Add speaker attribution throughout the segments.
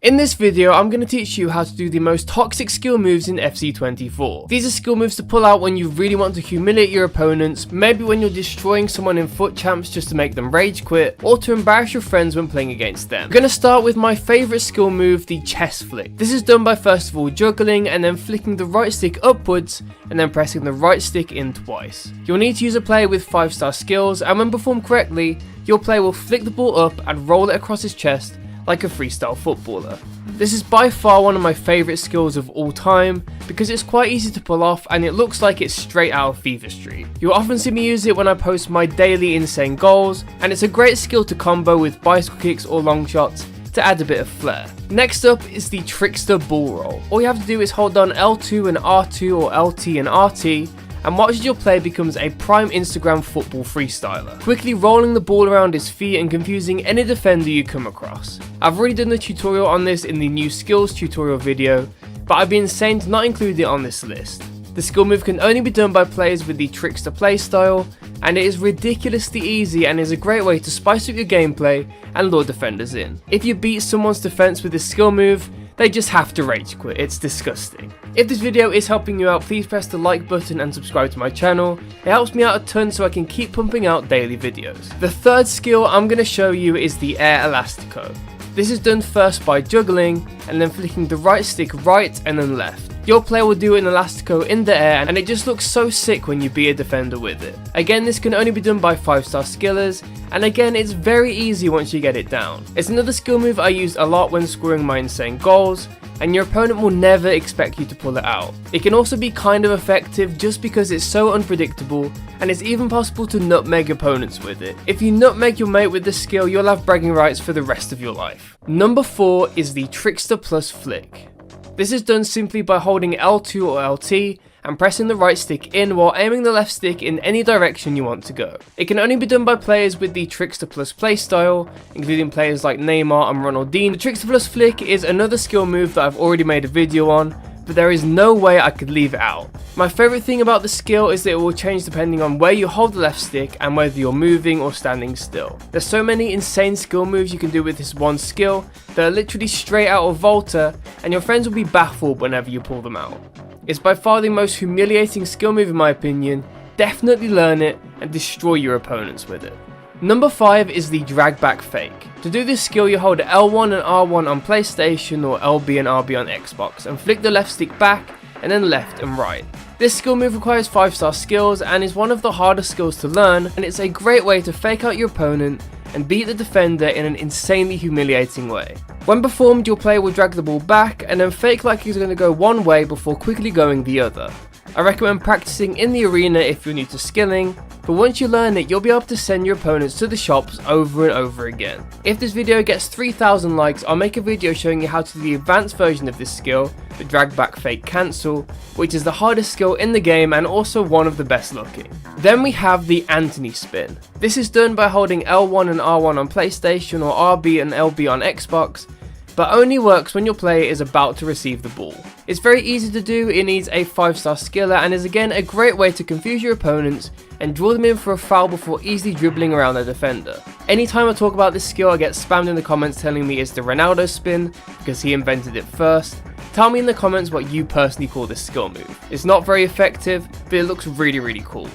Speaker 1: In this video, I'm going to teach you how to do the most toxic skill moves in FC24. These are skill moves to pull out when you really want to humiliate your opponents, maybe when you're destroying someone in FUT champs just to make them rage quit, or to embarrass your friends when playing against them. I'm going to start with my favourite skill move, the chest flick. This is done by first of all juggling and then flicking the right stick upwards and then pressing the right stick in twice. You'll need to use a player with 5-star skills, and when performed correctly, your player will flick the ball up and roll it across his chest like a freestyle footballer. This is by far one of my favourite skills of all time because it's quite easy to pull off and it looks like it's straight out of FIFA Street. You'll often see me use it when I post my daily insane goals, and it's a great skill to combo with bicycle kicks or long shots to add a bit of flair. Next up is the trickster ball roll. All you have to do is hold down L2 and R2 or LT and RT and watch as your player becomes a prime Instagram football freestyler, quickly rolling the ball around his feet and confusing any defender you come across. I've already done a tutorial on this in the new skills tutorial video, but I'd be insane to not include it on this list. The skill move can only be done by players with the trickster playstyle, and it is ridiculously easy and is a great way to spice up your gameplay and lure defenders in. If you beat someone's defense with this skill move, they just have to rage quit, it's disgusting. If this video is helping you out, please press the like button and subscribe to my channel. It helps me out a ton so I can keep pumping out daily videos. The third skill I'm going to show you is the air elastico. This is done first by juggling and then flicking the right stick right and then left. Your player will do an elastico in the air and it just looks so sick when you beat a defender with it. Again, this can only be done by 5-star skillers, and again it's very easy once you get it down. It's another skill move I use a lot when scoring my insane goals, and your opponent will never expect you to pull it out. It can also be kind of effective just because it's so unpredictable, and it's even possible to nutmeg opponents with it. If you nutmeg your mate with this skill, you'll have bragging rights for the rest of your life. Number 4 is the trickster plus flick. This is done simply by holding L2 or LT and pressing the right stick in while aiming the left stick in any direction you want to go. It can only be done by players with the trickster plus playstyle, including players like Neymar and Ronaldinho. The trickster plus flick is another skill move that I've already made a video on, but there is no way I could leave it out. My favourite thing about the skill is that it will change depending on where you hold the left stick and whether you're moving or standing still. There's so many insane skill moves you can do with this one skill that are literally straight out of Volta, and your friends will be baffled whenever you pull them out. It's by far the most humiliating skill move in my opinion. Definitely learn it and destroy your opponents with it. Number 5 is the drag back fake. To do this skill, you hold L1 and R1 on PlayStation or LB and RB on Xbox and flick the left stick back and then left and right. This skill move requires 5-star skills and is one of the hardest skills to learn, and it's a great way to fake out your opponent and beat the defender in an insanely humiliating way. When performed, your player will drag the ball back and then fake like he's going to go one way before quickly going the other. I recommend practicing in the arena if you're new to skilling, but once you learn it, you'll be able to send your opponents to the shops over and over again. If this video gets 3,000 likes, I'll make a video showing you how to do the advanced version of this skill, the drag back fake cancel, which is the hardest skill in the game and also one of the best looking. Then we have the Anthony spin. This is done by holding L1 and R1 on PlayStation or RB and LB on Xbox, but only works when your player is about to receive the ball. It's very easy to do, it needs a 5-star skiller and is again a great way to confuse your opponents and draw them in for a foul before easily dribbling around their defender. Anytime I talk about this skill, I get spammed in the comments telling me it's the Ronaldo spin because he invented it first. Tell me in the comments what you personally call this skill move. It's not very effective, but it looks really cool.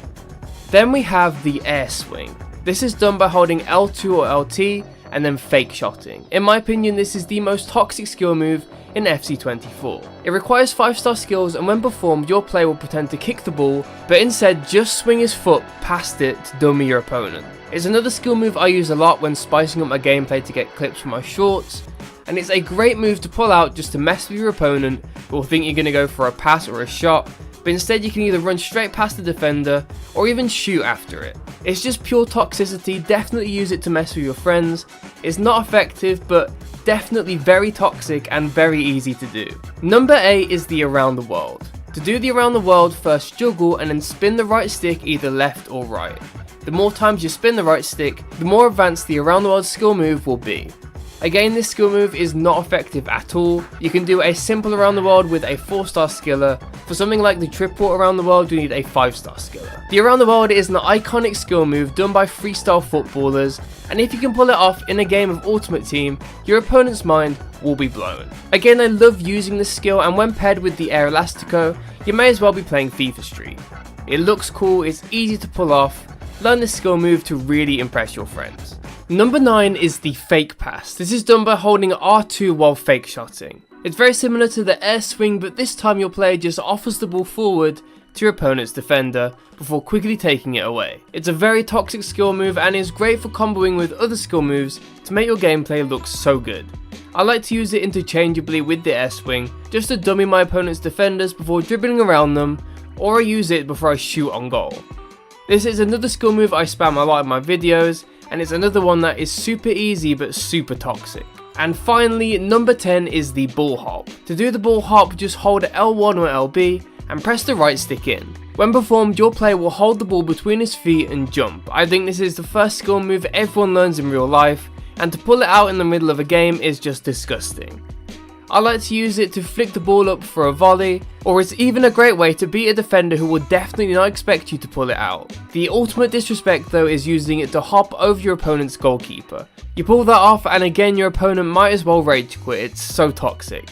Speaker 1: Then we have the air swing. This is done by holding L2 or LT and then fake shotting. In my opinion, this is the most toxic skill move in FC24. It requires 5-star skills, and when performed, your player will pretend to kick the ball, but instead just swing his foot past it to dummy your opponent. It's another skill move I use a lot when spicing up my gameplay to get clips for my shorts, and it's a great move to pull out just to mess with your opponent who will think you're going to go for a pass or a shot, but instead you can either run straight past the defender or even shoot after it. It's just pure toxicity, definitely use it to mess with your friends. It's not effective, but definitely very toxic and very easy to do. Number 8 is the around the world. To do the around the world, first juggle and then spin the right stick either left or right. The more times you spin the right stick, the more advanced the around the world skill move will be. Again, this skill move is not effective at all. You can do a simple around the world with a 4-star skiller. For something like the triple around the world, you need a 5-star skiller. The around the world is an iconic skill move done by freestyle footballers, and if you can pull it off in a game of Ultimate Team, your opponent's mind will be blown. Again, I love using this skill, and when paired with the Air Elastico, you may as well be playing FIFA Street. It looks cool, it's easy to pull off. Learn this skill move to really impress your friends. Number 9 is the fake pass. This is done by holding R2 while fake shotting. It's very similar to the air swing, but this time your player just offers the ball forward to your opponent's defender before quickly taking it away. It's a very toxic skill move and is great for comboing with other skill moves to make your gameplay look so good. I like to use it interchangeably with the air swing, just to dummy my opponent's defenders before dribbling around them, or I use it before I shoot on goal. This is another skill move I spam a lot in my videos, and it's another one that is super easy but super toxic. And finally, number 10 is the ball hop. To do the ball hop, just hold L1 or LB and press the right stick in. When performed, your player will hold the ball between his feet and jump. I think this is the first skill move everyone learns in real life, and to pull it out in the middle of a game is just disgusting. I like to use it to flick the ball up for a volley, or it's even a great way to beat a defender who will definitely not expect you to pull it out. The ultimate disrespect though is using it to hop over your opponent's goalkeeper. You pull that off and again your opponent might as well rage quit, it's so toxic.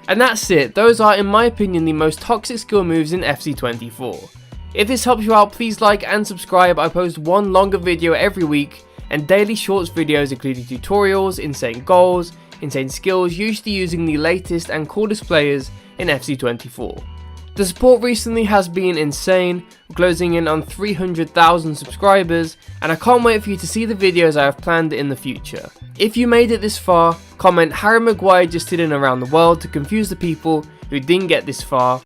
Speaker 1: And that's it, those are in my opinion the most toxic skill moves in FC24. If this helps you out, please like and subscribe. I post one longer video every week and daily shorts videos including tutorials, insane goals, insane skills, usually using the latest and coolest players in FC24. The support recently has been insane, closing in on 300,000 subscribers, and I can't wait for you to see the videos I have planned in the future. If you made it this far, comment Harry Maguire just did an around the world to confuse the people who didn't get this far.